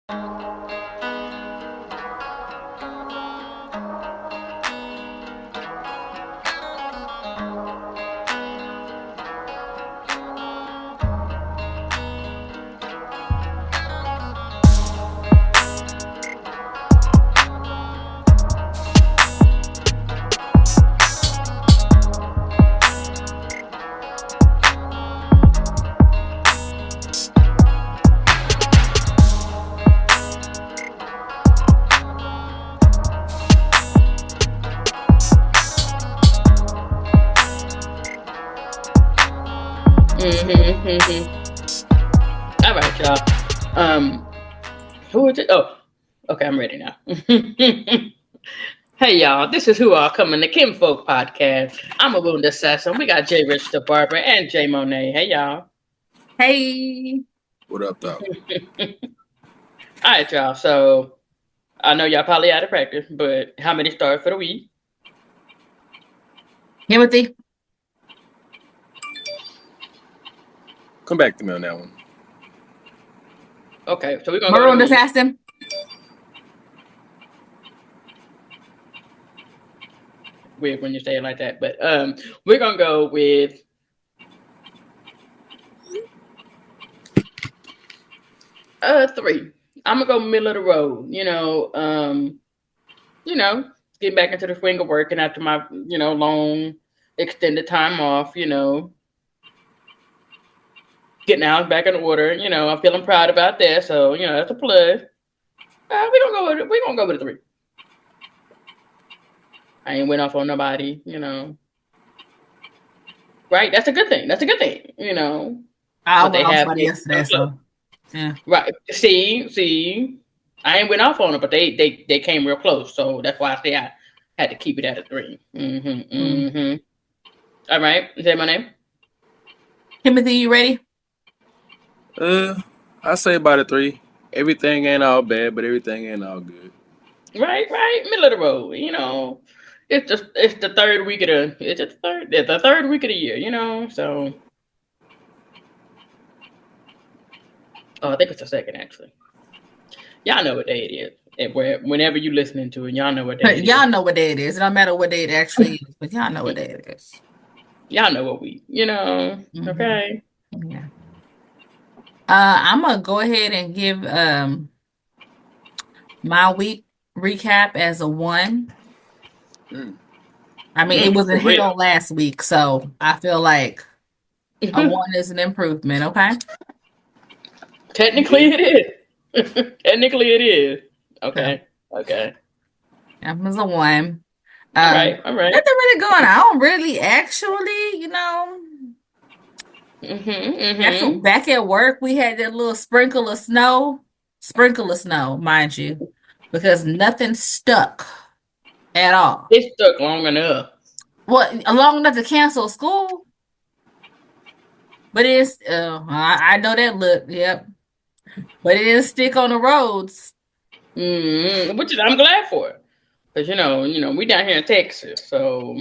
All right, y'all. Who is it? Oh, okay, I'm ready now. Hey, y'all. This is Who All Coming, the Kinfolk podcast. I'm a wound assassin. We got Jay Rich the Barber and Jay Monet. Hey, y'all. Hey. What up, though? All right, y'all. So I know y'all probably out of practice, but how many stars for the week? Timothy. Come back to me on that one. Okay, so we're gonna Maroon go to Assassin. weird when you say it like that, but we're gonna go with three. I'm gonna go middle of the road. Get back into the swing of working after my long extended time off. Getting out back in order. I'm feeling proud about that. So that's a plus. We're gonna go with a three. I ain't went off on nobody. Right? That's a good thing. I went off on yesterday, so yeah. Right. See, I ain't went off on it, but they came real close, so that's why I say I had to keep it at a 3. All right, is that my name? Timothy, you ready? I say about a 3. Everything ain't all bad, but everything ain't all good. Right, middle of the road. It's the third week of the third week of the year. So I think it's the second actually. Y'all know what day it is. Whenever you listening to it, y'all know what day it is. Y'all know what day it is. It don't matter what day it actually is, but y'all know what day it is. Y'all know what we, okay. Yeah. I'm gonna go ahead and give my week recap as a 1. I mean, it was a hit on last week, so I feel like a 1 is an improvement. Okay. Technically, it is. Technically, it is. Okay. Okay. That was a 1. All right. Nothing really going on. Really, actually, back at work, we had that little sprinkle of snow, mind you, because nothing stuck at all. It stuck long enough. Well, long enough to cancel school, but it's I know that look. Yep, but it didn't stick on the roads. Which is I'm glad for it, because we down here in Texas, so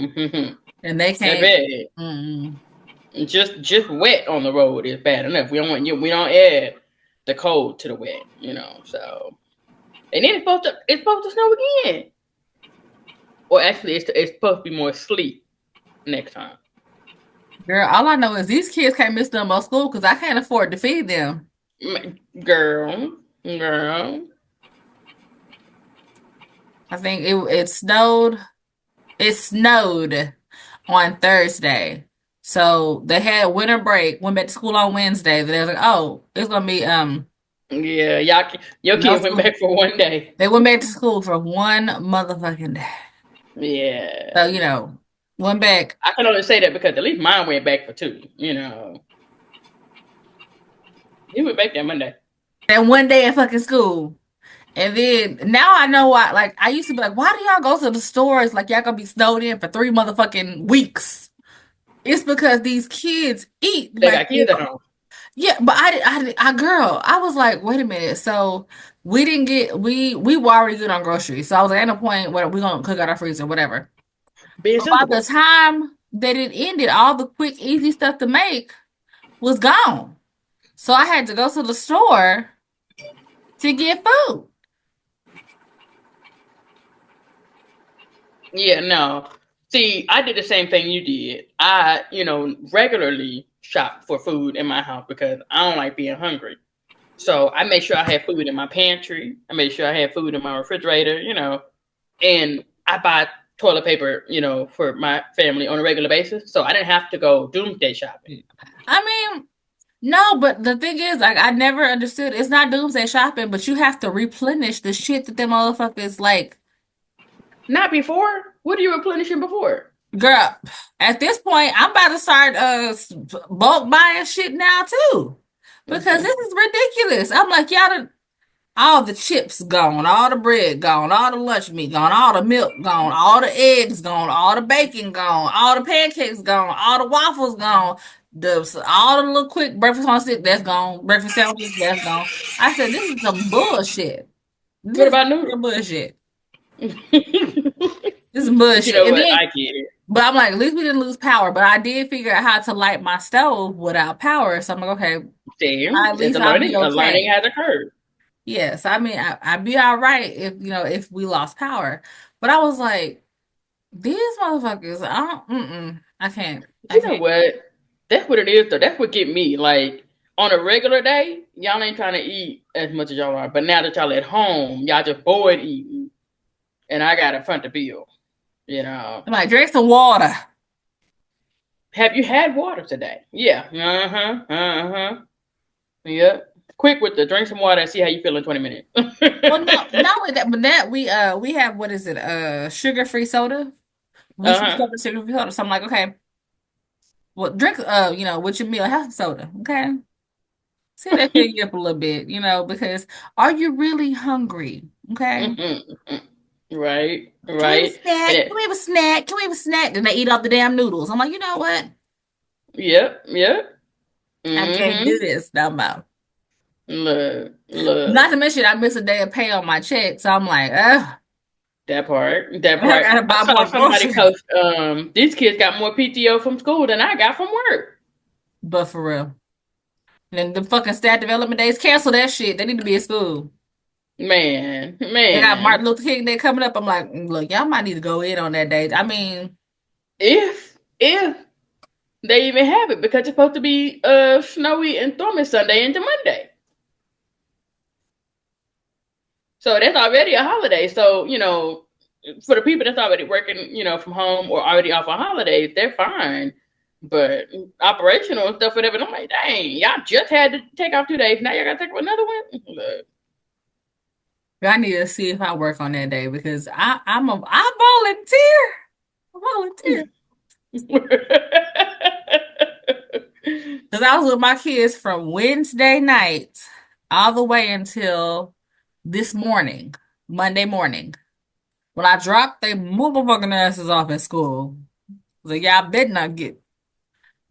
and they can't. Just wet on the road is bad enough. We don't add the cold to the wet, So, and then it's supposed to snow again. Or actually, it's supposed to be more sleet next time. Girl, all I know is these kids can't miss no more school because I can't afford to feed them. Girl. I think it snowed. It snowed on Thursday. So they had winter break, went back to school on Wednesday. They was like, oh, it's gonna be yeah, your kids went back for one day. They went back to school for one motherfucking day. Yeah. So, went back. I can only say that because at least mine went back for 2, He went back that Monday. That one day at fucking school. And then now I know why. Like, I used to be like, why do y'all go to the stores like y'all gonna be snowed in for 3 motherfucking weeks? It's because these kids eat. They got kids at home. Yeah, but girl, I was like, wait a minute. So we didn't get we were already good on groceries. So I was like, at a point where we're gonna cook out our freezer, whatever. But by the time that it ended, all the quick, easy stuff to make was gone. So I had to go to the store to get food. Yeah, no. See, I did the same thing you did. I, regularly shop for food in my house because I don't like being hungry. So I make sure I have food in my pantry. I make sure I have food in my refrigerator, and I buy toilet paper, for my family on a regular basis. So I didn't have to go doomsday shopping. I mean, no, but the thing is, like, I never understood. It's not doomsday shopping, but you have to replenish the shit that them motherfuckers like. Not before. What are you replenishing before? Girl, at this point, I'm about to start bulk buying shit now too, because this is ridiculous. I'm like, y'all done, all the chips gone, all the bread gone, all the lunch meat gone, all the milk gone, all the eggs gone, all the bacon gone, all the pancakes gone, all the waffles gone, all the little quick breakfast on stick that's gone, breakfast sandwiches that's gone. I said, this is some bullshit. What This is about real noodles? bullshit. You This is bullshit. know And what? then, I get it. but I'm like, at least we didn't lose power. But I did figure out how to light my stove without power. So I'm like, okay, See, at it's least I'll be a learning okay. has occurred. Yes, I mean, I'd be all right if if we lost power. But I was like, these motherfuckers, I can't, I You know can't. what? That's what it is, though. That's what get me. Like on a regular day, y'all ain't trying to eat as much as y'all are. But now that y'all at home, y'all just bored eating, and I got to front the bill. You know. I'm like, drink some water. Have you had water today? Yeah. Uh huh. Uh huh. Yep. Quick with the drink some water and see how you feel in 20 minutes. Well, no, not with that, but that we have what is it? Sugar-free soda. We Uh switched huh. up to sugar-free soda. So I'm like, okay, well, drink with your meal, have some soda, okay? See if that fill you up a little bit, because are you really hungry? Okay. Right. Can we have a Right. And snack? Can we have a snack? Can we have a snack? Then they eat off the damn noodles. I'm like, you know what? yep. Yep. I can't do Mm-hmm. this no more. Look. Not Look. to mention, I miss a day of pay on my check, so I'm like, ugh, That part. That I part. gotta I buy saw more somebody groceries. post. These kids got more PTO from school than I got from work. But for real, then the fucking staff development days cancel that shit. They need to be at school. Man. They got Man. Martin Luther King Day coming up. I'm like, look, y'all might need to go in on that day. I mean, If they even have it because it's supposed to be snowy and stormy Sunday into Monday. So that's already a holiday. So, for the people that's already working, from home or already off on holidays, they're fine. But operational and stuff, whatever, I'm like, dang, y'all just had to take off 2 days. Now y'all gotta take another one. Look. I need to see if I work on that day because I volunteer. I volunteer. Because I was with my kids from Wednesday night all the way until this morning, Monday morning. When I dropped they motherfucking asses off at school. So y'all better not get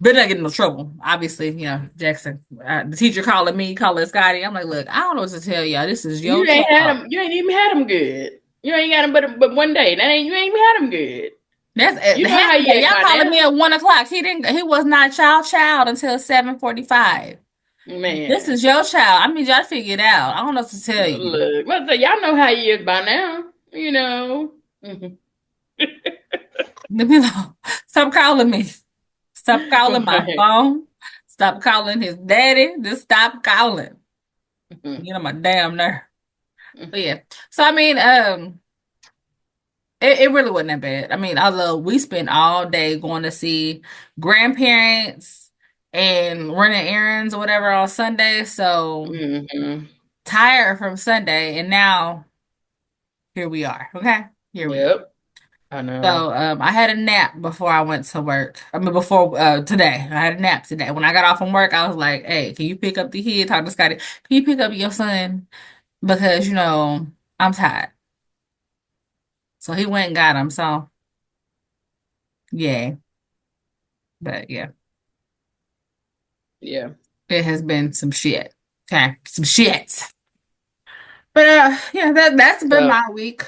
in no trouble. Obviously, Jackson, the teacher calling Scotty. I'm like, look, I don't know what to tell y'all. This is your You ain't had child. them. You ain't even had them good. You ain't got them but one day. You ain't even had them good. That's You know half how the you day. act Y'all by calling me now, at 1 o'clock. He was not child until 7:45. This man. is your child. I need y'all to figure it out. I don't know what to tell you. Look, y'all know how he is by now. You know. Mhm. Leave me alone. Stop calling me. Stop calling my Right. phone. Stop calling his daddy. Just stop calling. Mhm. You know my damn nerve. But yeah. So I mean, it really wasn't that bad. I mean, although we spent all day going to see grandparents and running errands or whatever on Sunday. So Mhm. tired from Sunday, and now here we are. Okay, here we are. Yep. I know. So I had a nap before I went to work. I mean, before today, I had a nap today. When I got off from work, I was like, "Hey, can you pick up the kid? Talk to Scotty. Can you pick up your son because I'm tired." So he went and got him. So yeah, but yeah, Yeah. it has been some shit. Okay, some shit. But yeah, that's been Well, my week.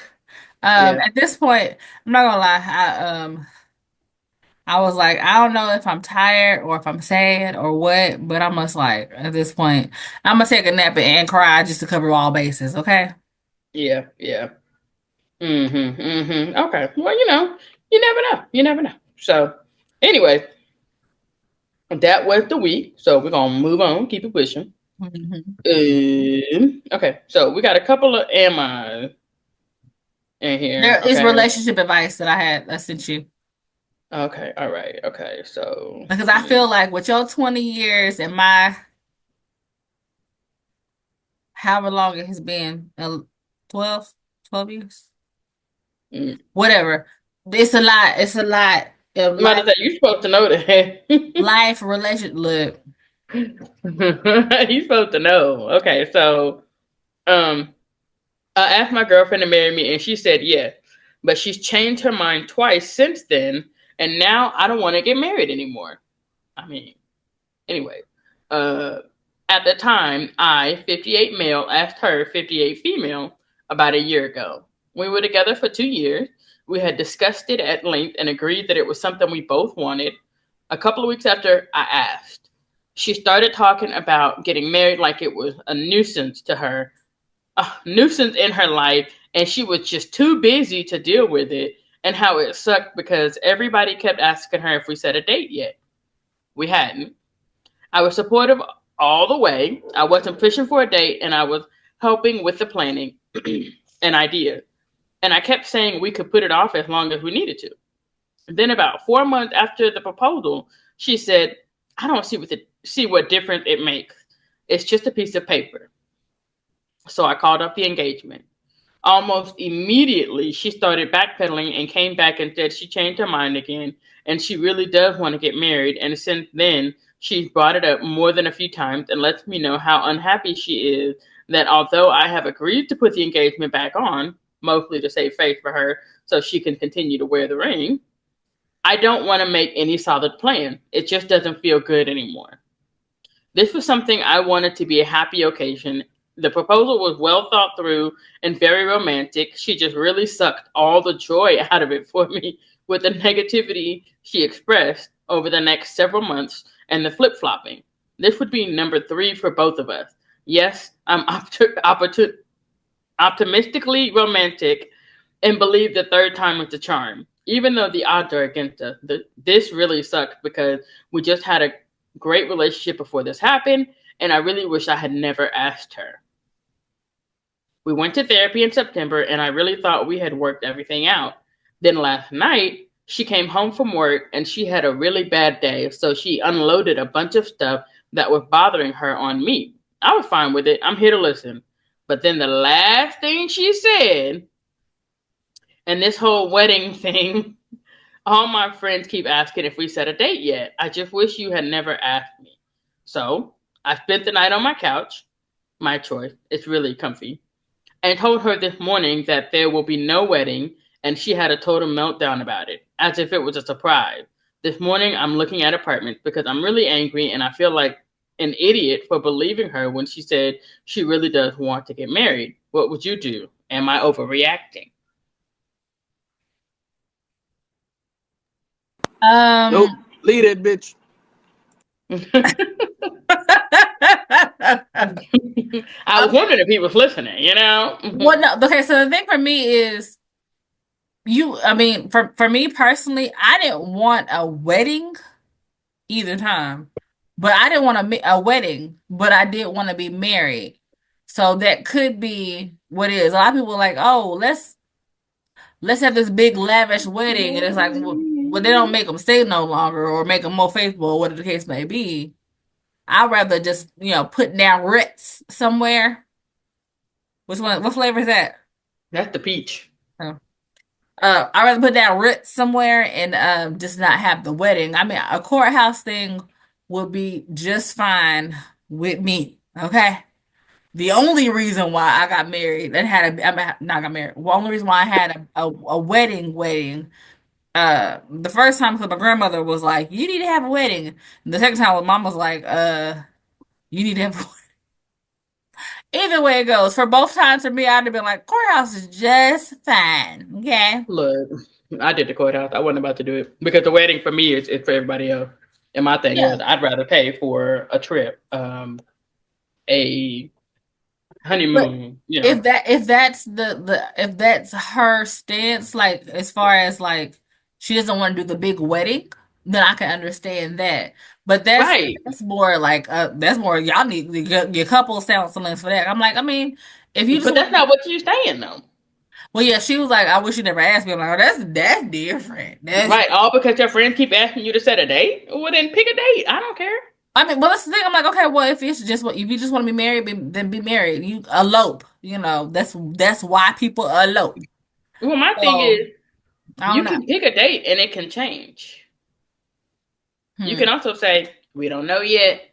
yeah. At this point, I'm not gonna lie. I was like, I don't know if I'm tired or if I'm sad or what, but I must like at this point, I'm gonna take a nap and cry just to cover all bases. Okay. Yeah, yeah. Okay. Well, you never know. You never know. So, anyway, that was the week. So we're gonna move on, keep it pushing. Mhm. Okay, so we got a couple of am in here. There is Okay. relationship advice that I sent you Okay. All right. Okay. So because I feel like with your 20 years and my however long it has been, 12, 12 years, mm, whatever. It's a lot. It's a lot of matter of fact, you're supposed to know that. life relation. Look, You're supposed to know. Okay. So um, I asked my girlfriend to marry me, and she said yes, but she's changed her mind twice since then, and now I don't want to get married anymore. I mean, anyway, uh, at the time, I, 58 male, asked her, 58 female, about a year ago. We were together for 2 years. We had discussed it at length and agreed that it was something we both wanted. A couple of weeks after I asked, she started talking about getting married like it was a nuisance in her life, and she was just too busy to deal with it, and how it sucked because everybody kept asking her if we set a date yet. We hadn't. I was supportive all the way. I wasn't pushing for a date, and I was helping with the planning and idea. And I kept saying we could put it off as long as we needed to. Then, about 4 months after the proposal, she said, "I don't see what difference it makes. It's just a piece of paper." So I called up the engagement. Almost immediately, she started backpedaling and came back and said she changed her mind again and she really does want to get married. And since then, she's brought it up more than a few times and lets me know how unhappy she is that although I have agreed to put the engagement back on, mostly to save face for her so she can continue to wear the ring, I don't want to make any solid plan. It just doesn't feel good anymore. This was something I wanted to be a happy occasion. The proposal was well thought through and very romantic. She just really sucked all the joy out of it for me with the negativity she expressed over the next several months and the flip flopping. This would be number three for both of us. Yes, I'm optimistically romantic and believe the third time is the charm. Even though the odds are against us, this really sucks because we just had a great relationship before this happened, and I really wish I had never asked her. We went to therapy in September, and I really thought we had worked everything out. Then last night, she came home from work and she had a really bad day, so she unloaded a bunch of stuff that was bothering her on me. I was fine with it. I'm here to listen. But then the last thing she said, and this whole wedding thing, all my friends keep asking if we set a date yet. I just wish you had never asked me. So I spent the night on my couch, my choice. It's really comfy, and told her this morning that there will be no wedding, and she had a total meltdown about it, as if it was a surprise. This morning I'm looking at apartments because I'm really angry and I feel like an idiot for believing her when she said she really does want to get married. What would you do? Am I overreacting? Nope. Um, Leave that bitch. I was wondering if he was listening, what no, okay, so the thing for me is I mean, for me personally, I didn't want a wedding either time. But I didn't want a wedding, but I did want to be married. So that could be what it is. A lot of people are like, "Oh, let's have this big lavish wedding," and it's like, well, they don't make them stay no longer or make them more faithful, or whatever the case may be. I'd rather just put down Ritz somewhere. Which one? What flavor is that? That's the peach. Oh. I'd rather put down Ritz somewhere and just not have the wedding. I mean, a courthouse thing would be just fine with me. Okay. The only reason why I got married and I mean, not got married. The only reason why I had a wedding. The first time because my grandmother was like, "You need to have a wedding." And the second time, my mom was like, "You need to have," Either way it goes, for both times for me, I'd have been like, courthouse is just fine. Okay. Look, I did the courthouse. I wasn't about to do it because the wedding for me is for everybody else. And my thing Yeah. was, I'd rather pay for a trip, a But honeymoon. if that's her stance, like as far as like she doesn't want to do the big wedding, then I can understand that. But Right. that's more like that's more y'all need your couple counseling for that. I'm like, I mean, if you just But want that's to do, not what you're saying though. well, yeah, she was like, I wish you never asked me. I'm like, oh, that's different. That's Right. All because your friends keep asking you to set a date? Well, then pick a date. I don't care. I mean, well, that's the thing. I'm like, okay, well, if it's just what if you just want to be married, then be married. You elope. You know, that's why people elope. Well, my thing So is, I don't you know. can pick a date and it can change. You Hmm. can also say, we don't know yet.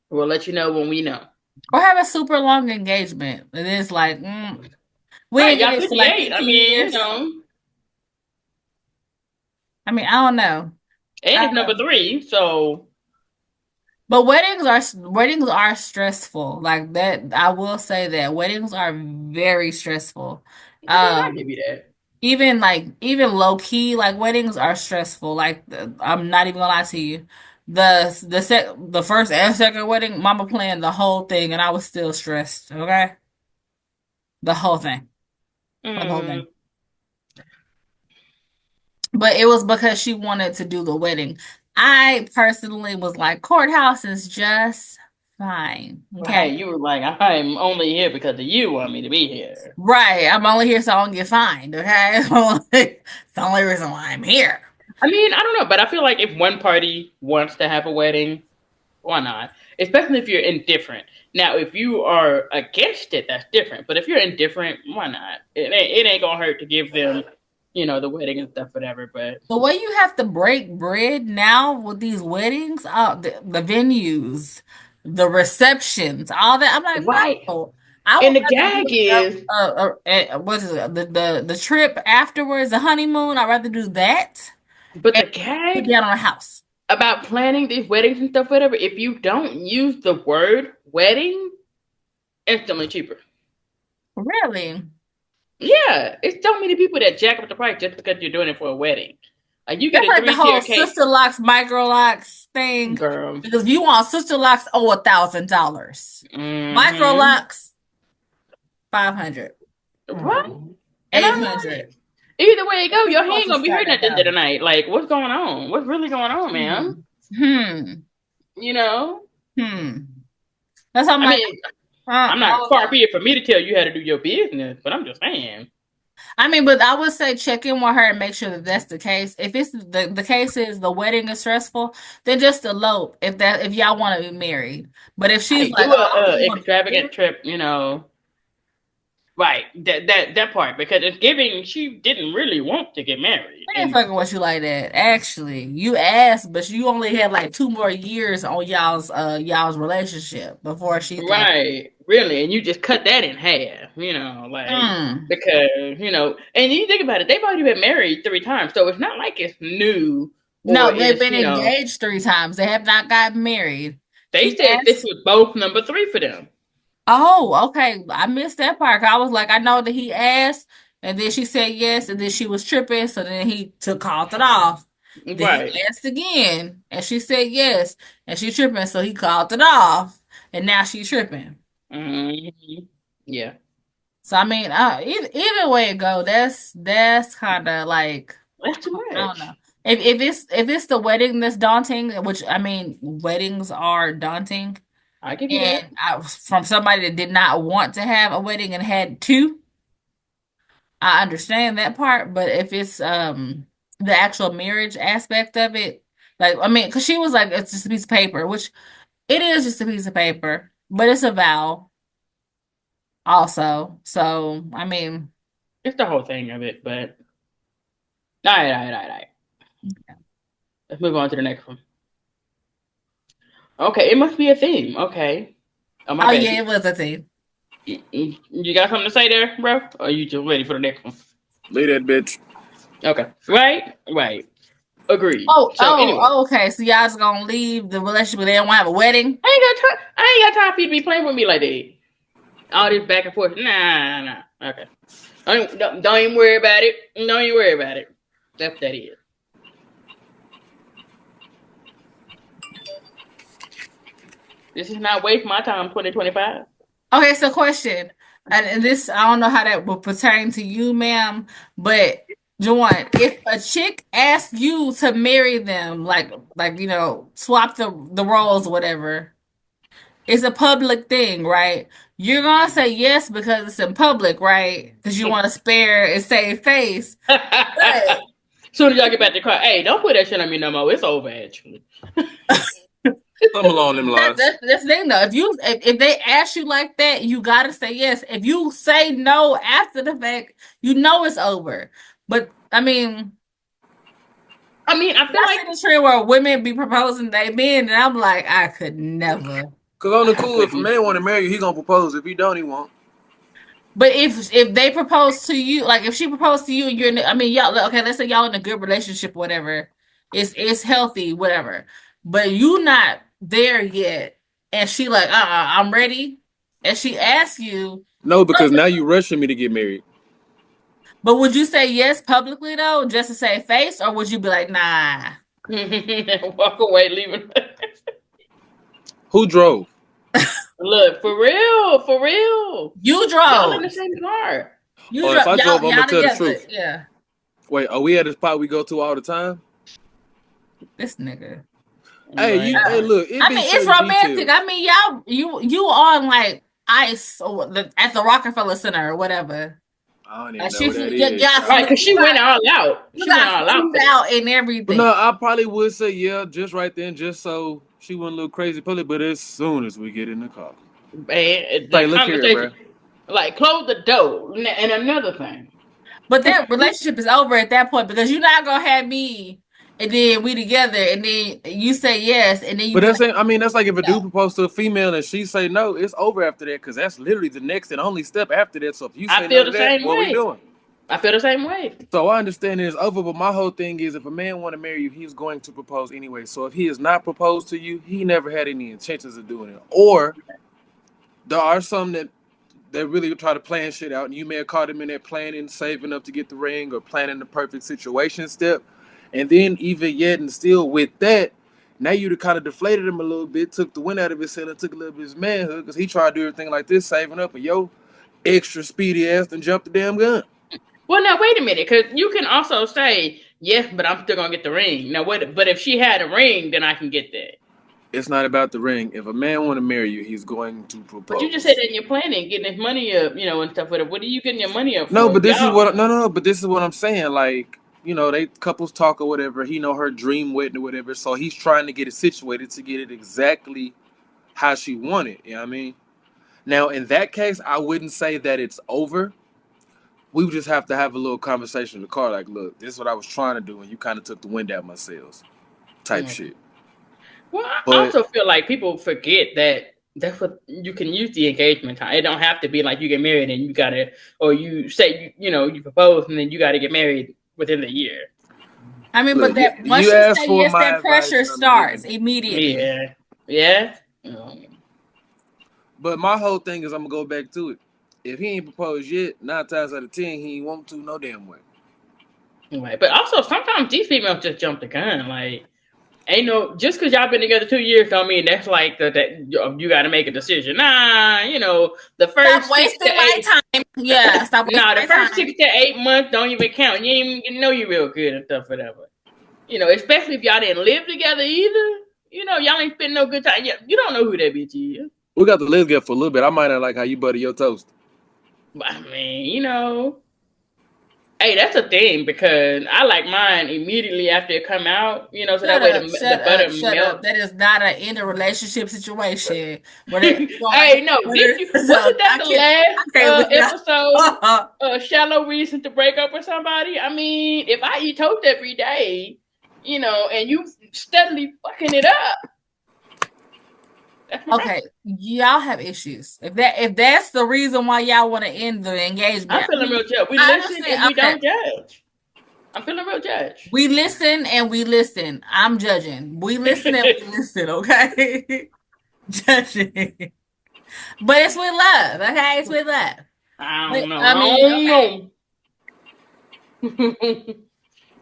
We'll let you know when we know. Or have a super long engagement. It is like, we Right. ain't Y'all getting this for like 58. I 15 mean, years. I mean, I don't know. and I it's don't number know. 3. So, But weddings are stressful. Like that, I will say that weddings are very stressful. I mean, I Um, give you that. even low key, like weddings are stressful. Like I'm not even gonna lie to you. The first and second wedding, mama planned the whole thing and I was still stressed, okay? The whole thing. The whole Mm, thing. But it was because she wanted to do the wedding. I personally was like, courthouse is just fine. Okay. right. You were like, I'm only here because of you want me to be here. Right. I'm only here so I don't get fined. Okay. It's the only reason why I'm here. I mean, I don't know, but I feel like if one party wants to have a wedding, why not? Especially if you're indifferent. Now, if you are against it, that's different. But if you're indifferent, why not? It ain't gonna hurt to give them, the wedding and stuff, whatever. But The way you have to break bread now with these weddings, the venues, the receptions, all that. I'm like, right, no. I and would the rather gag do is, what is it? The trip afterwards, the honeymoon. I'd rather do that but and the put gag down on a house. about planning these weddings and stuff, whatever. If you don't use the word wedding, instantly cheaper. Really? Yeah, it's so many people that jack up the price just because you're doing it for a wedding. Like you get That's a like the 3 tier whole cake, sister locks, micro locks thing. girl. Because if you want sister locks, owe $1,000. Micro Mm-hmm. locks, 500, Right? And eight I'm like, hundred. either way it go, Who your wants hand to gonna be start hurting at at the end of the 1,000? night. Like, what's going on? What's really going on, man? Hmm. Hmm. You know? Hmm. That's how I'm I like, mean, I'm I not don't far know. be it for me to tell you how to do your business, but I'm just saying. I mean, but I would say check in with her and make sure that that's the case. If it's the case is the wedding is stressful, then just elope if y'all want to be married. But if she's Right, like, do oh, I a really want to be extravagant married, trip, Right, that part because it's giving. She didn't really want to get married, I ain't fucking with you like that. Actually, you asked, but you only had like 2 more years on y'all's relationship before she thought, right, really, and you just cut that in half, like hmm. because and you think about it, they've already been married 3 times, so it's not like it's new or No, they've it's been engaged 3 times. They have not gotten married. they He said this asked. was both number 3 for them. Oh, okay. I missed that part. 'Cause I was like, I know that he asked, and then she said yes, and then she was tripping, so then he took called it off. Then he Right. asked again, and she said yes, and she tripping, so he called it off, and now she's tripping. Hmm. Yeah, So I mean, either way it go, that's kind of like that's too I don't much. know. If it's the wedding that's daunting, which I mean, weddings are daunting, I give you that. and from somebody that did not want to have a wedding and had two, I understand that part. But if it's the actual marriage aspect of it, like I mean, because she was like, it's just a piece of paper, which it is just a piece of paper, but it's a vow also. So I mean, It's the whole thing of it, but all right. Let's move on to the next one. Okay, it must be a theme. Okay. Oh my oh bad. yeah, it was a thing. You got something to say there, bro? Or are you just ready for the next one? Leave that bitch. Okay. Right. Agreed. Oh, So oh, anyway, oh, okay. So y'all just gonna leave the relationship, but they don't want to have a wedding? I ain't got time. I ain't got time for you to be playing with me like that. All this back and forth. Nah. Okay. Don't even worry about it. Don't even worry about it. That's what that is. This is not waste my time. 2025. Okay, so question, and this I don't know how that will pertain to you, ma'am, but Joanne, if a chick asks you to marry them, like swap the roles or whatever, it's a public thing, right? You're gonna say yes because it's in public, right? Because you want to spare and save face. But Soon as y'all get back to the car, hey, don't put that shit on me no more. It's over, actually. Something along them lines. that's the thing though. If they ask you like that, you gotta say yes. If you say no after the fact, you know it's over. But I I feel like the trend where women be proposing they men, and I'm like, I could never. Cause on the cool, if a man want to marry you, he gonna propose. If he don't, he won't. But if they propose to you, like if she proposed to you and y'all, okay, let's say y'all in a good relationship, whatever, it's healthy, whatever. But you not there yet, and she like, I'm ready, and she asks you, No, because now you rushing me to get married. but would you say yes publicly though, just to save face, or would you be like, nah? walk away, leaving. Who drove? Look, for real. You Y'all in drove. the same car. You Or drove. if I drove, I'm Y'all gonna tell the together. truth. Yeah. Wait, are we at a spot we go to all the time? This nigga. Hey, hey, look, it be it's certain romantic. details. You on like ice at the Rockefeller Center or whatever. I don't even know what that is. Right, because she went all out. You got food out and everything. But no, I probably would say yeah, just right then, just so she wouldn't look crazy public. But as soon as we get in the car, man, like, look here, bro. Like, close the door. And another thing. But that relationship is over at that point because you're not gonna have me and then we together and then you say yes and then you. But that's that's like if a dude proposes to a female and she say no, it's over after that because that's literally the next and only step after that. So if you say no to that, what we doing? I feel the same way. So I understand it's over, but my whole thing is if a man want to marry you, he's going to propose anyway. So if he has not proposed to you, he never had any intentions of doing it. Or there are some that really try to plan shit out, and you may have caught him in that planning, saving up to get the ring, or planning the perfect situation step. And then even yet and still with that, now you kind of deflated him a little bit, took the wind out of his sail, and took a little bit of his manhood because he tried to do everything like this, saving up, and yo, extra speedy ass and jumped the damn gun. Well, now wait a minute, because you can also say yes, but I'm still gonna get the ring. Now, but if she had a ring, then I can get that. It's not about the ring. If a man want to marry you, he's going to propose. But you just said that in your planning, getting his money up, and stuff. What are you getting your money up for? No, but this is what but this is what I'm saying. Like, they couples talk or whatever. He know her dream wedding or whatever, so he's trying to get it situated to get it exactly how she wanted. You know what I mean? Now, in that case, I wouldn't say that it's over. We would just have to have a little conversation in the car. Like, look, this is what I was trying to do, and you kind of took the wind out of my sails, type shit. Well, I also feel like people forget that that's what you can use the engagement time. It don't have to be like you get married and you gotta, or you say you propose and then you gotta get married within the year. Look, but that once you say yes, that pressure starts immediately. Yeah. But my whole thing is, I'm gonna go back to it. If he ain't proposed yet, 9 times out of 10, he ain't want to no damn way. Right, but also sometimes these females just jump the gun. Like, just because y'all been together 2 years don't mean that's like that you got to make a decision. Nah, the first stop wasting my time. Yeah, stop wasting my time. The first 6 to 8 months don't even count. You ain't even know you real good and stuff, whatever. Especially if y'all didn't live together either. Y'all ain't spend no good time. You don't know who that bitch is. We got to live together for a little bit. I might not like how you butter your toast. But hey, that's a thing because I like mine immediately after it come out, so that way the butter melts. That is not an in a relationship situation. Hey, no, wasn't that the last episode? Shallow reason to break up with somebody. If I eat toast every day, and you steadily fucking it up. Okay, y'all have issues. If that's the reason why y'all want to end the engagement, I'm feeling real judge. We listen and we don't judge. I'm feeling real judge. We listen and we listen. I'm judging. We listen and we listen. Okay, judging. But it's with love, okay? It's with love. I don't know. I mean, okay.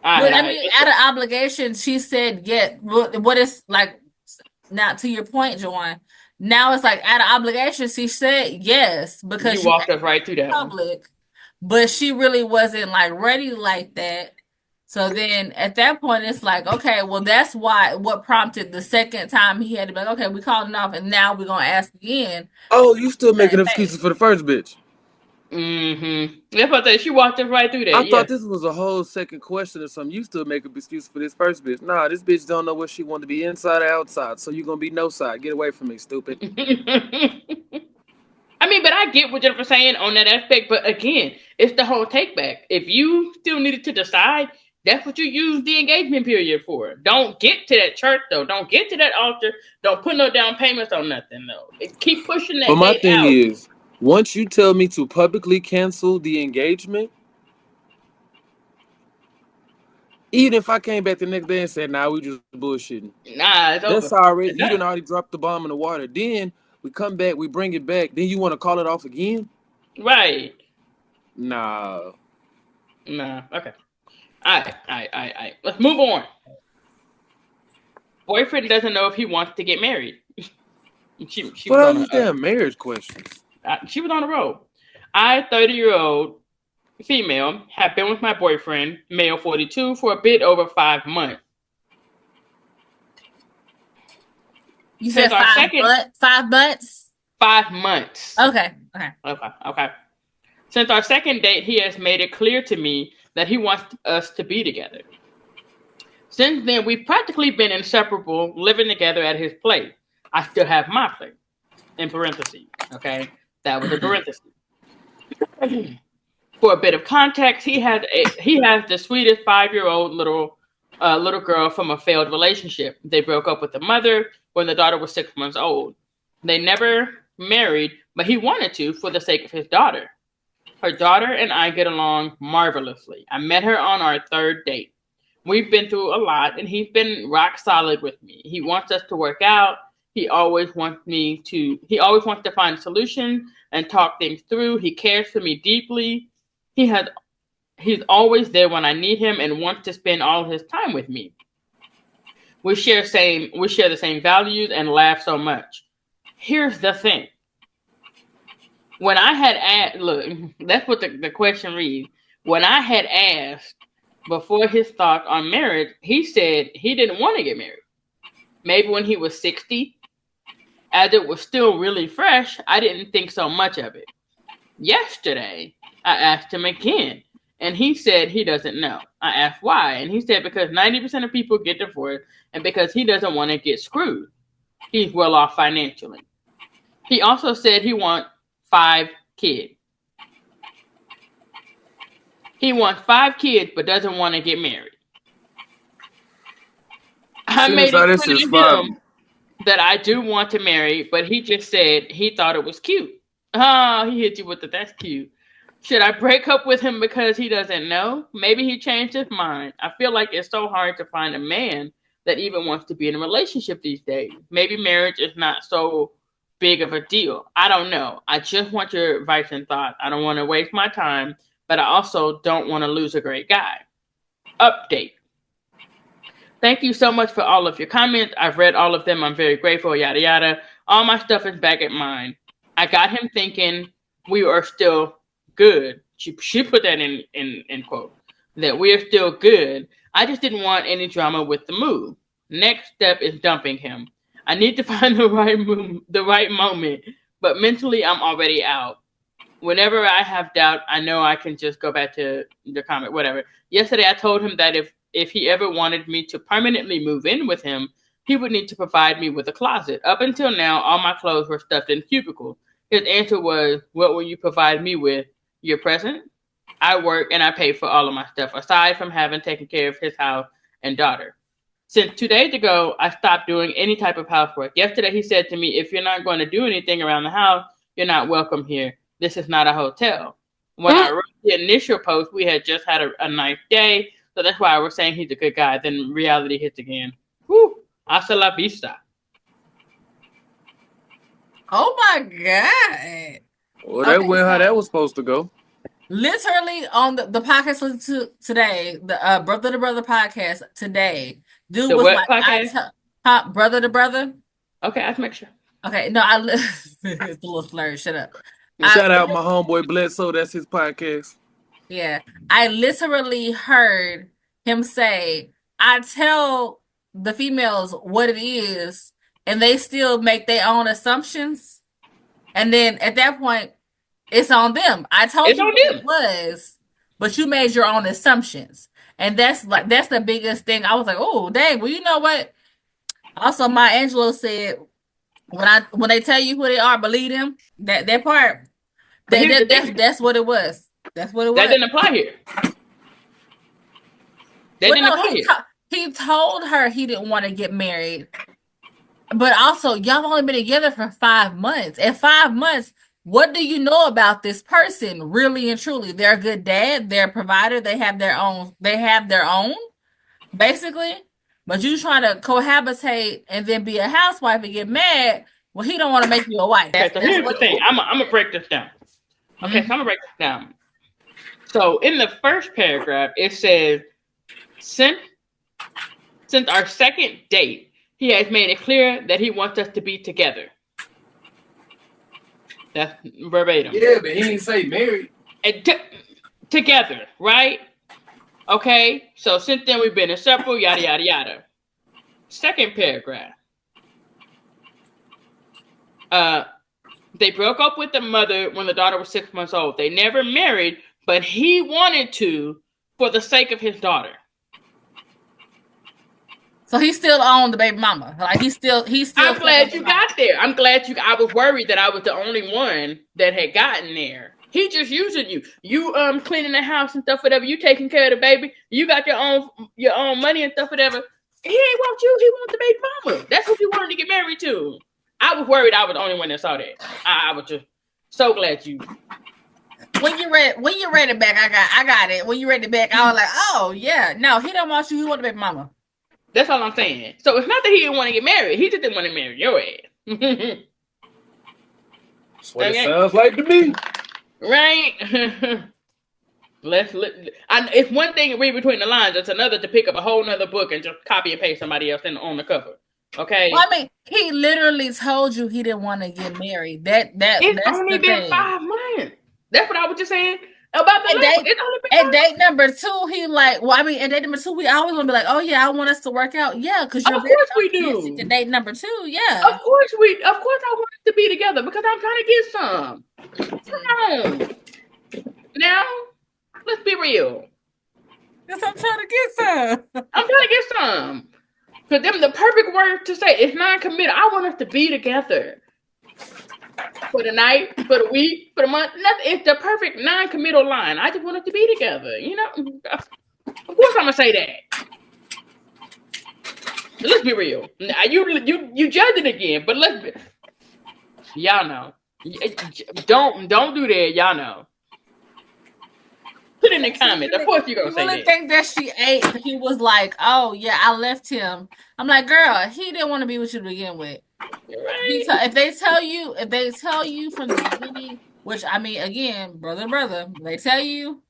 But I mean, out of obligation, she said, "Yeah." What is like now to your point, Joanne? Now it's like out of obligation, she said yes because You you walked us right through that one. public, but she really wasn't like ready like that. So then at that point, it's like, okay, well, that's why what prompted the second time he had to be like, okay, we called it off, and now we're gonna ask again. Oh, you still making excuses for the first bitch? Mm-hmm. That's what she walked us right through that. I Yeah. thought this was a whole second question or something. You still make an excuse for this first bitch? Nah, this bitch don't know what she want to be inside or outside. So you gonna be no side. Get away from me, stupid. I mean, but I get what Jennifer's saying on that aspect. But again, it's the whole take back. If you still needed to decide, that's what you use the engagement period for. Don't get to that church though. Don't get to that altar. Don't put no down payments on nothing though. Keep pushing But that my date thing out. is, once you tell me to publicly cancel the engagement, even if I came back the next day and said, "Nah, we just bullshitting," Nah, it's that's over. already It's you done. done already dropped the bomb in the water. Then we come back, we bring it back. Then you want to call it off again? Right. Nah. Nah. Okay. All right. Let's move on. Boyfriend doesn't know if he wants to get married. she What was are on these damn marriage questions? she was on the road. I, 30-year-old female, have been with my boyfriend, male 42, for a bit over 5 months. You said 5 months? 5 months. Okay. Since our second date, he has made it clear to me that he wants us to be together. Since then, we've practically been inseparable, living together at his place. I still have my place. In parentheses. Okay? That was in parentheses. For a bit of context, he has the sweetest 5-year-old little girl from a failed relationship. They broke up with the mother when the daughter was 6 months old. They never married, but he wanted to for the sake of his daughter. Her daughter and I get along marvelously. I met her on our third date. We've been through a lot, and he's been rock solid with me. He wants us to work out. He always wants to find a solution and talk things through. He cares for me deeply. He's always there when I need him and wants to spend all his time with me. We share the same values and laugh so much. Here's the thing. When I had asked, look, that's what the question reads. When I had asked before his thought on marriage, he said he didn't want to get married. Maybe when he was 60. As it was still really fresh, I didn't think so much of it. Yesterday, I asked him again, and he said he doesn't know. I asked why, and he said because 90% of people get divorced, and because he doesn't want to get screwed. He's well off financially. He also said he wants 5 kids. He wants 5 kids, but doesn't want to get married. I made it clear to him that I do want to marry, but he just said he thought it was cute. Oh, he hit you with the that's cute. Should I break up with him because he doesn't know? Maybe he changed his mind. I feel like it's so hard to find a man that even wants to be in a relationship these days. Maybe marriage is not so big of a deal. I don't know. I just want your advice and thought. I don't want to waste my time, but I also don't want to lose a great guy. Update. Thank you so much for all of your comments. I've read all of them. I'm very grateful, yada, yada. All my stuff is back at mine. I got him thinking we are still good. She put that in quote. That we are still good. I just didn't want any drama with the move. Next step is dumping him. I need to find the right moment, but mentally I'm already out. Whenever I have doubt, I know I can just go back to the comment, whatever. Yesterday I told him that if he ever wanted me to permanently move in with him, he would need to provide me with a closet. Up until now, all my clothes were stuffed in cubicles. His answer was, what will you provide me with? Your present? I work and I pay for all of my stuff, aside from having taken care of his house and daughter. Since 2 days ago, I stopped doing any type of housework. Yesterday, he said to me, if you're not going to do anything around the house, you're not welcome here. This is not a hotel. When I wrote the initial post, we had just had a nice day. So that's why I was saying he's a good guy. Then reality hits again. Whew. Hasta la vista. Oh my God. Well, that went how that was supposed to go. Literally on the podcast today, the Brother to Brother podcast today, dude The was what like, podcast? Brother to Brother. Okay, I have to make sure. Okay, no, it's a little slur. Shut up. Shout out my homeboy Bledsoe. That's his podcast. Yeah, I literally heard him say, "I tell the females what it is, and they still make their own assumptions, and then at that point, it's on them. I told you what it was, but you made your own assumptions, and that's the biggest thing." I was like, "Oh, dang! Well, you know what?" Also, my Angelo said, "When they tell you who they are, believe them." That part, that's what it was. That's what it was. That didn't apply here. He told her he didn't want to get married, but also y'all only been together for 5 months. At 5 months, what do you know about this person, really and truly? They're a good dad. They're a provider. They have their own. Basically. But you trying to cohabitate and then be a housewife and get mad. Well, he don't want to make you a wife. Okay, so here's the thing. I'm gonna break this down. Okay, so I'm gonna break this down. So in the first paragraph, it says, since our second date, he has made it clear that he wants us to be together. That's verbatim. Yeah, but he didn't say married. And together, right? Okay, so since then we've been inseparable, yada, yada, yada. Second paragraph. They broke up with the mother when the daughter was 6 months old. They never married, but he wanted to for the sake of his daughter. So he still owned the baby mama. Like he still. I'm glad you got there. I was worried that I was the only one that had gotten there. He just using you. You cleaning the house and stuff, whatever. You taking care of the baby. You got your own money and stuff, whatever. He ain't want you. He want the baby mama. That's what you wanted to get married to. I was worried I was the only one that saw that. I was just so glad you. When you read it back, I got it. When you read it back, I was like, oh yeah, no, he don't want you. He want the baby mama. That's all I'm saying. So it's not that he didn't want to get married. He just didn't want to marry your ass. That's what it sounds like to me. Right? It's one thing to read between the lines. It's another to pick up a whole nother book and just copy and paste somebody else on the cover. Okay? Well, I mean, he literally told you he didn't want to get married. It's only been 5 months. That's what I was just saying. About the at date number 2, he like, well, I mean, at date number 2, we always gonna be like, oh yeah, I want us to work out, yeah, because of course we do. At date number 2, yeah, of course I want us to be together because I'm trying to get some. Come on, now let's be real. Yes, I'm trying to get some. I'm trying to get some. For them, the perfect word to say is non-committal. I want us to be together. For the night, for the week, for the month, nothing. It's the perfect non-committal line. I just want us to be together. You know, of course I'm gonna say that. Let's be real. You judge it again, but y'all know. Don't do that. Y'all know. Put it in the comments. Of course you're gonna say that. You really think that she ate? He was like, oh yeah, I left him. I'm like, girl, he didn't want to be with you to begin with. Right. If they tell you from the beginning, which I mean, again, brother, they tell you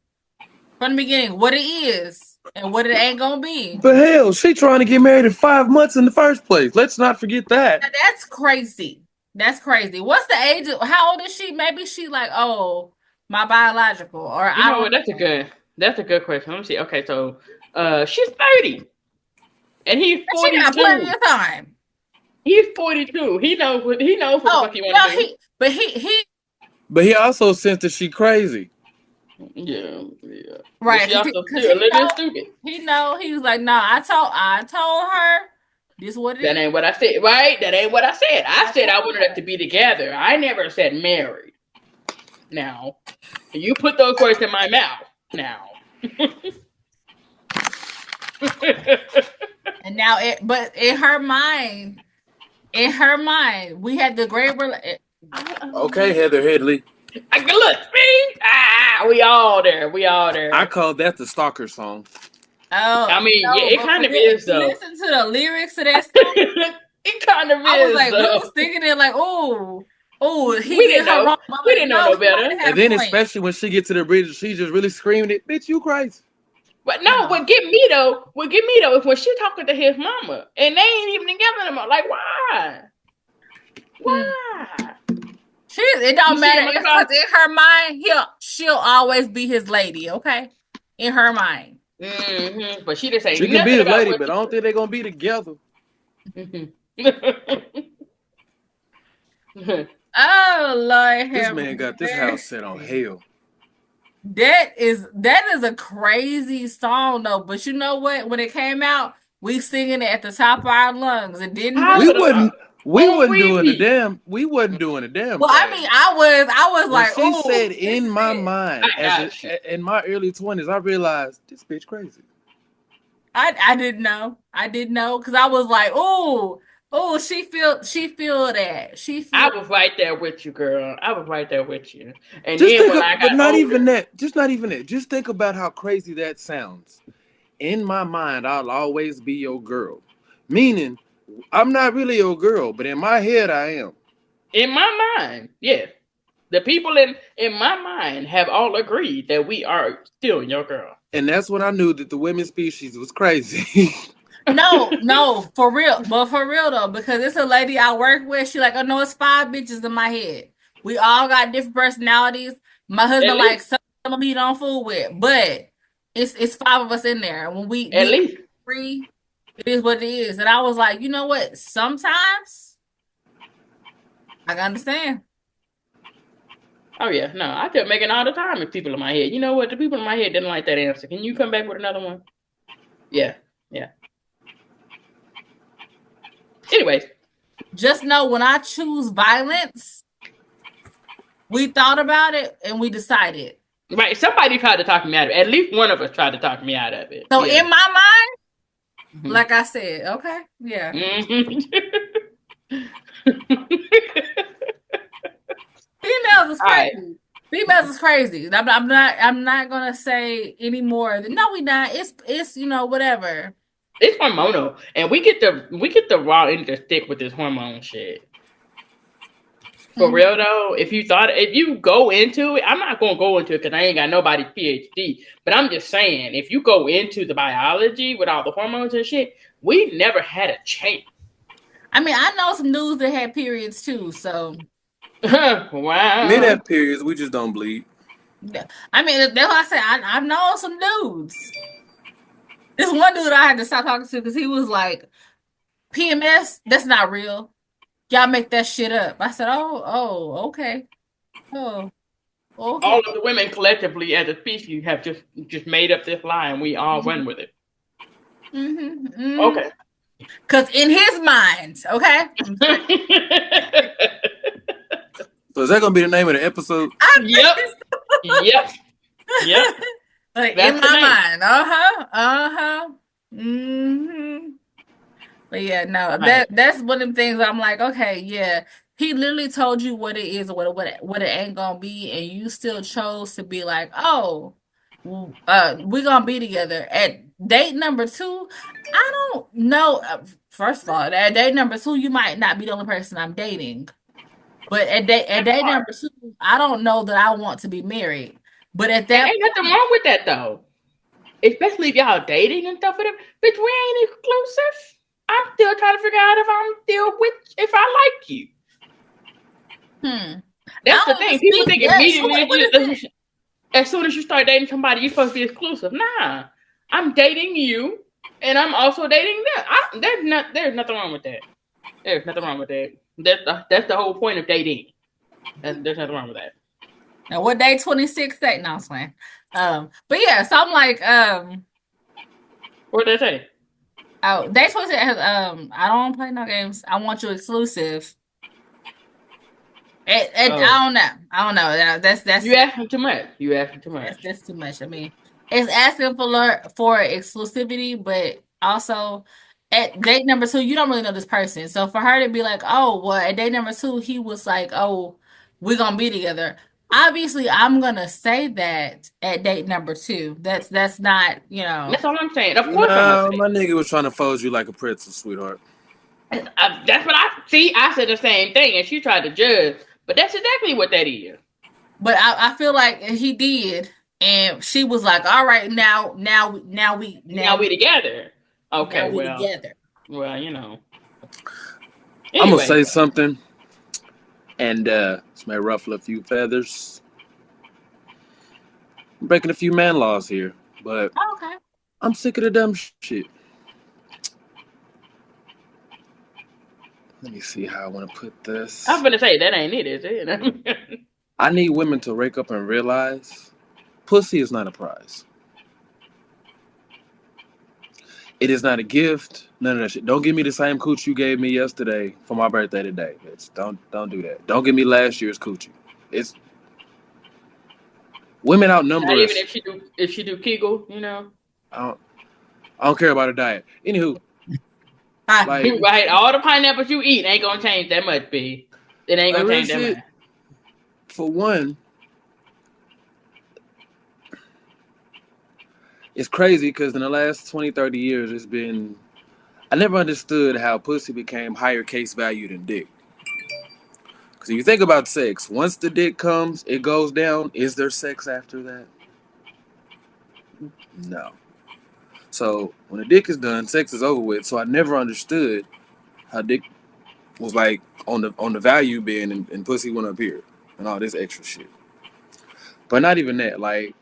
from the beginning what it is and what it ain't gonna be. But hell, she trying to get married in 5 months in the first place. Let's not forget that. That's crazy. What's the age? How old is she? Maybe she like, oh, my biological, or you know what? That's a good question. Let me see. Okay, so she's 30, and he's 42. She got plenty of time. He's 42. He knows what the fuck he wants to do. But he also sensed that she crazy. Yeah. Right. He know. He was like, no, I told her this what it that is. Ain't what I said, right? That ain't what I said. I said I wanted us to be together. I never said married. Now, you put those words in my mouth. Now. And now but in her mind, we had the great. Okay, Heather Headley. Look, me. We all there. I call that the stalker song. Oh, I mean, no, yeah, it kind of is though. Listen to the lyrics of that song. It kind of is. I was like, we was thinking it like, oh, Oh, he did her wrong. We didn't know no better. And then especially when she get to the bridge, she just really screaming it, bitch, you crazy. But no, what get me though is when she talking to his mama and they ain't even together anymore. Like, why? Why? It don't matter because in her mind, she'll always be his lady. Okay, in her mind. Mm-hmm. But she just ain't. She can be his lady, but I don't think they're gonna be together. Oh Lord, this man got this house set on hell. That is a crazy song though. But you know what? When it came out, we singing it at the top of our lungs. It didn't. We wasn't doing a damn. We wasn't doing a damn. Well, I mean, I was when like, she said in my mind, in my early 20s, I realized this bitch crazy. I didn't know. I didn't know because I was like, oh, she feel that. I was right there with you, girl. I was right there with you. And just then think but not older, even that. Just not even that. Just think about how crazy that sounds. In my mind, I'll always be your girl. Meaning, I'm not really your girl, but in my head, I am. In my mind, yeah. The people in my mind have all agreed that we are still your girl. And that's when I knew that the women's species was crazy. No, for real. But for real though, because it's a lady I work with. She like, oh no, it's 5 bitches in my head. We all got different personalities. My husband like some of me don't fool with, but it's 5 of us in there. When we agree, it is what it is. And I was like, you know what? Sometimes I can understand. Oh yeah, no, I kept making all the time with people in my head. You know what? The people in my head didn't like that answer. Can you come back with another one? Yeah. Anyways, just know when I choose violence, we thought about it and we decided. Right, somebody tried to talk me out of it. At least one of us tried to talk me out of it. So in my mind, like I said, okay, yeah. Females is crazy. Right. Females is crazy. I'm not gonna say any more. No, we not. It's whatever. It's hormonal, and we get the raw end of the stick with this hormone shit. For real though, if you go into it, I'm not gonna go into it because I ain't got nobody's PhD. But I'm just saying, if you go into the biology with all the hormones and shit, we never had a chance. I mean, I know some dudes that had periods too, so. Wow. Men have periods, we just don't bleed. Yeah. I mean, that's what I say. I know some dudes. This one dude I had to stop talking to because he was like, PMS, that's not real. Y'all make that shit up. I said, oh, okay. Oh, okay. All of the women collectively as a species have just made up this lie and we all run with it. Okay. Because in his mind, okay? So is that going to be the name of the episode? Yep. Like in my mind. But yeah, no, that's one of the things I'm like, okay, yeah. He literally told you what it is or what it ain't gonna be, and you still chose to be like, oh, we're gonna be together. At date number 2, I don't know. First of all, at date number 2, you might not be the only person I'm dating. But at date number 2, I don't know that I want to be married. But at that ain't nothing wrong with that though. Especially if y'all dating and stuff with him. Bitch, we ain't exclusive. I'm still trying to figure out if I like you. That's the thing. People think immediately as soon as you start dating somebody, you're supposed to be exclusive. Nah. I'm dating you and I'm also dating them. There's nothing wrong with that. There's nothing wrong with that. That's the whole point of dating. There's nothing wrong with that. Now what day 26 say? No, I'm playing. But yeah, so I'm like, what did they say? Oh, day 26 has I don't want to play no games. I want you exclusive. I don't know. That's you asking too much. That's too much. I mean, it's asking for exclusivity, but also at date number 2, you don't really know this person. So for her to be like, oh, well, at date number 2, he was like, oh, we're gonna be together. Obviously, I'm gonna say that at date number 2. That's not, That's all I'm saying. Of course, my nigga was trying to fold you like a pretzel, sweetheart. That's what I see. I said the same thing, and she tried to judge. But that's exactly what that is. But I feel like he did, and she was like, "All right, now we together." Okay, now we together. Well, you know. Anyway. I'm gonna say something, and this may ruffle a few feathers. I'm breaking a few man laws here, but okay. I'm sick of the dumb shit. Let me see how I want to put this. I'm gonna say that ain't it, is it? I need women to wake up and realize pussy is not a prize. It is not a gift. None of that shit. Don't give me the same coochie you gave me yesterday for my birthday today. Don't do that. Don't give me last year's coochie. It's women outnumber not even us. if she do Kegel, you know. I don't care about her diet. Anywho, like right, all the pineapples you eat ain't gonna change that much, B. It ain't gonna change that much. For one, it's crazy because in the last 20, 30 years, it's been. I never understood how pussy became higher case value than dick. Because if you think about sex, once the dick comes, it goes down. Is there sex after that? No. So when the dick is done, sex is over with. So I never understood how dick was like on the value bin and pussy went up here and all this extra shit. But not even that. Like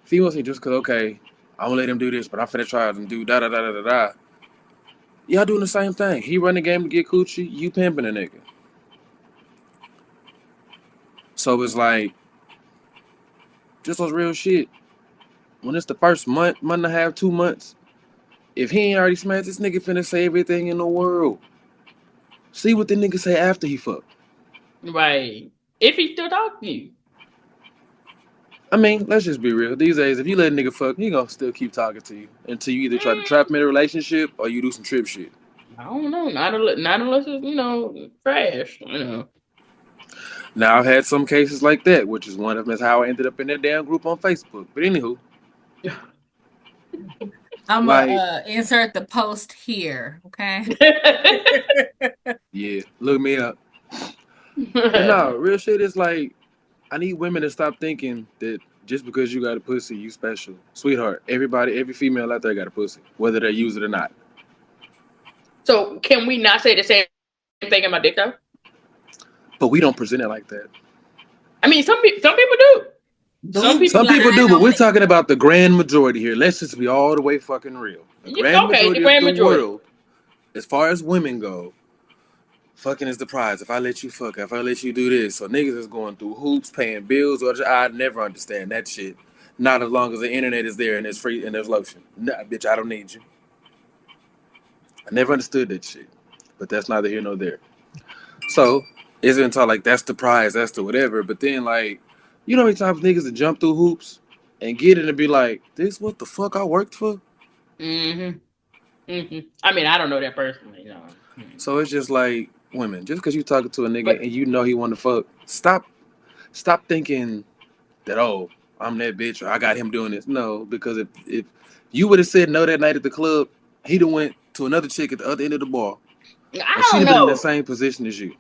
females say just because okay, I'm gonna let him do this, but I'm finna try and do da da da da da da. Y'all doing the same thing. He run the game to get coochie. You pimping a nigga. So it's like just those real shit. When it's the first month and a half, 2 months, if he ain't already smashed, this nigga finna say everything in the world. See what the nigga say after he fuck. Right. If he still talking to you. I mean, let's just be real. These days, if you let a nigga fuck, he gonna still keep talking to you until you either try to trap him in a relationship or you do some trip shit. I don't know. Not unless it's, you know, trash, you know. Now, I've had some cases like that, which is one of them is how I ended up in that damn group on Facebook. But anywho. I'm gonna insert the post here, okay? Yeah, look me up. But no, real shit is like, I need women to stop thinking that just because you got a pussy, you special. Sweetheart, every female out there got a pussy, whether they use it or not. So can we not say the same thing about dick though? But we don't present it like that. I mean, some people do. Some people do, but we're talking about the grand majority here. Let's just be all the way fucking real. The grand majority of the world, as far as women go, fucking is the prize. If I let you fuck, if I let you do this. So niggas is going through hoops, paying bills, or I never understand that shit. Not as long as the internet is there and it's free and there's lotion. Nah, bitch, I don't need you. I never understood that shit. But that's neither here nor there. So, it's been taught like that's the prize, that's the whatever. But then like, you know how many times niggas that jump through hoops and get it and be like, this what the fuck I worked for? Mm-hmm. Mm-hmm. I mean, I don't know that personally, you know. So it's just like women, just because you talking to a nigga and you know he want to fuck, stop thinking that I'm that bitch or I got him doing this. No, because if you would have said no that night at the club, he'd have went to another chick at the other end of the bar. And she'd have been in the same position as you.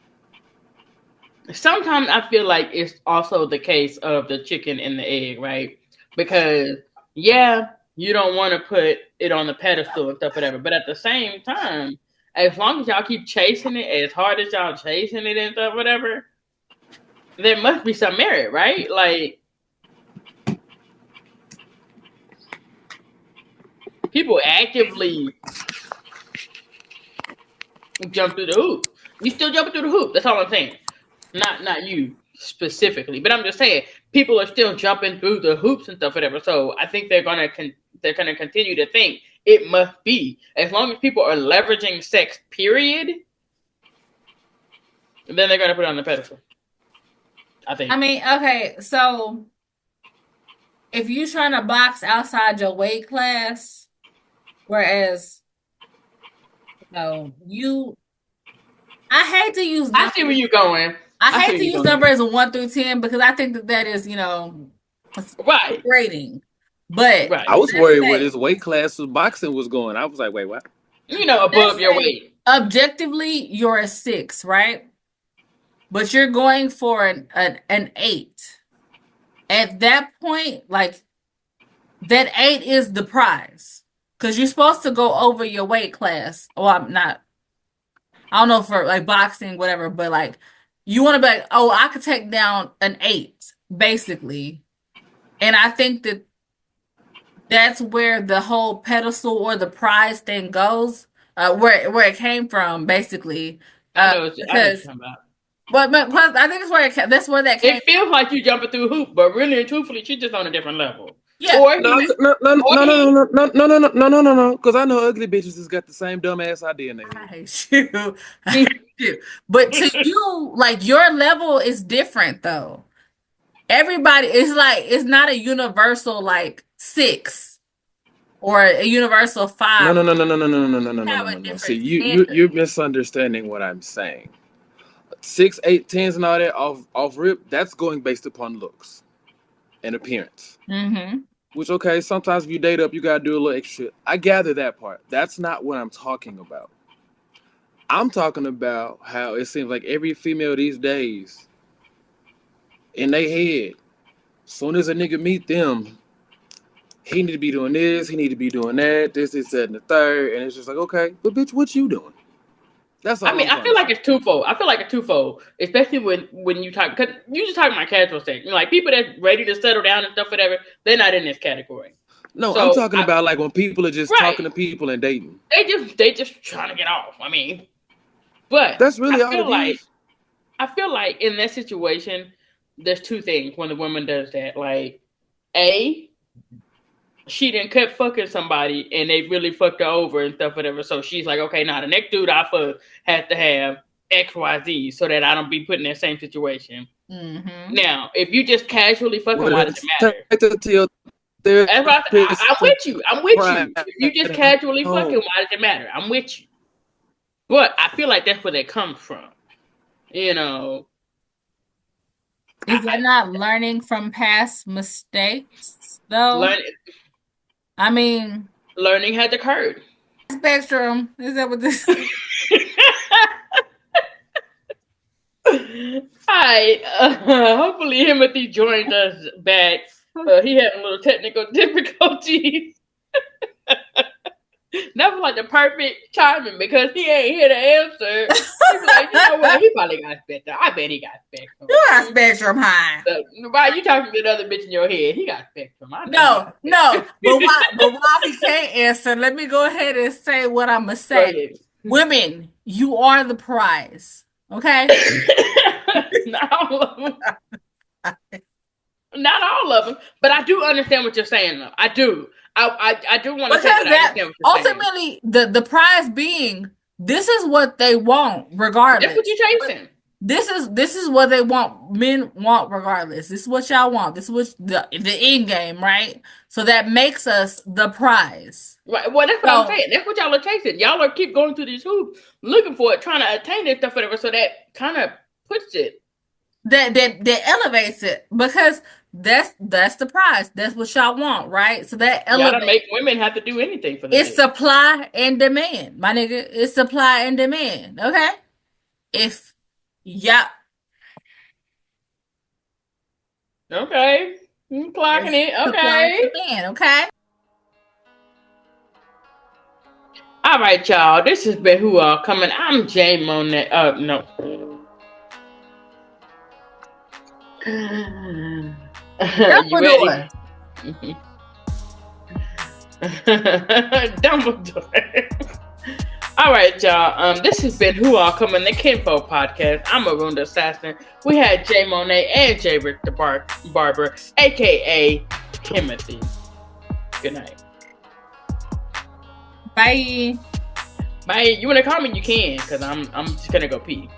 Sometimes I feel like it's also the case of the chicken and the egg, right? Because yeah, you don't want to put it on the pedestal and stuff, whatever. But at the same time, as long as y'all keep chasing it, as hard as y'all chasing it and stuff, whatever, there must be some merit, right? Like people actively jump through the hoop. You still jumping through the hoop. That's all I'm saying. Not you specifically, but I'm just saying people are still jumping through the hoops and stuff, whatever. So I think they're gonna continue to think it must be, as long as people are leveraging sex, period. Then they're gonna put it on the pedestal. I think. I mean, okay, so if you're trying to box outside your weight class, whereas I hate to use. I see where you're going. I hate to use numbers of 1 through 10 because I think that is, right rating. But I was worried where this weight class of boxing was going. I was like, wait, what? Above your weight. Objectively, you're a 6, right? but you're going for an 8. At that point, like, that 8 is the prize. Because you're supposed to go over your weight class. Well, I'm not. I don't know, for like boxing, whatever, but like, you want to be like, oh, I could take down an 8, basically. And I think that's where the whole pedestal or the prize thing goes, where it came from, basically. I know what you're Because, talking about. but I think that's where that came. It feels like you jumping through a hoop, but really and truthfully, she's just on a different level. Yeah. No. Because I know ugly bitches has got the same dumbass idea in their head. I hate you. I hate you. But to you, like, your level is different, though. Everybody, it's not a universal like 6 or a universal 5. No. See, you're misunderstanding what I'm saying. 6, 8, 10s and all that off rip, that's going based upon looks and appearance. Mm-hmm. Which, okay, sometimes if you date up, you gotta do a little extra shit. I gather that part. That's not what I'm talking about. I'm talking about how it seems like every female these days, in their head, soon as a nigga meet them, he need to be doing this, he need to be doing that, this, that, and the third, and it's just like, okay, but bitch, what you doing? That's all. I mean, I feel like it's twofold. Especially when you talk, because you just talking about casual sex. You know, like people that's ready to settle down and stuff, whatever. They're not in this category. No, so I'm talking about like when people are just talking to people and dating. They just trying to get off. I mean, but that's really all it is. I feel like in that situation, there's two things when the woman does that. Like, A, she didn't kept fucking somebody and they really fucked her over and stuff, whatever. So she's like, okay, now the next dude I fuck has to have XYZ so that I don't be put in that same situation. Mm-hmm. Now, if you just casually fucking, why does it matter? I'm with you. If you just casually fucking, why does it matter? I'm with you. But I feel like that's where that comes from. You know. Is that not learning from past mistakes, though? I mean, learning has occurred. Spectrum. Is that what this is? Hi. Hopefully Timothy joined us back. He had a little technical difficulties. That was like the perfect timing because he ain't here to answer. He's like, you know what? He probably got Spectrum. I bet he got Spectrum. You got Spectrum high. So, why you talking to the other bitch in your head? He got Spectrum. No. But while he can't answer, let me go ahead and say what I'm gonna say. Women, you are the prize. Okay. Not all of them. Not all of them, but I do understand what you're saying. Though. I do. I do want to say that ultimately the prize being this is what they want regardless. That's what you're chasing. This is what they want. Men want regardless. This is what y'all want. This is what the end game, right? So that makes us the prize. Right. Well, that's what I'm saying. That's what y'all are chasing. Y'all are keep going through these hoops, looking for it, trying to attain this stuff, whatever. So that kind of puts it. That elevates it because that's the prize. That's what y'all want, right? So that elevates. Y'all don't make women have to do anything for this. It's supply and demand, my nigga. It's supply and demand. Okay. If Okay. I'm clocking it. Okay. Demand, okay. All right, y'all. This has been Who All Coming. I'm Jay Monet. No. Dumbledore. Dumbledore. All right, y'all. This has been Who All Coming, the Kinfolk podcast. I'm Arun the Assassin. We had Jay Monet and Jay Rick the Barber, aka Timothy. Good night. Bye. Bye. You want to comment? You can, because I'm just gonna go pee.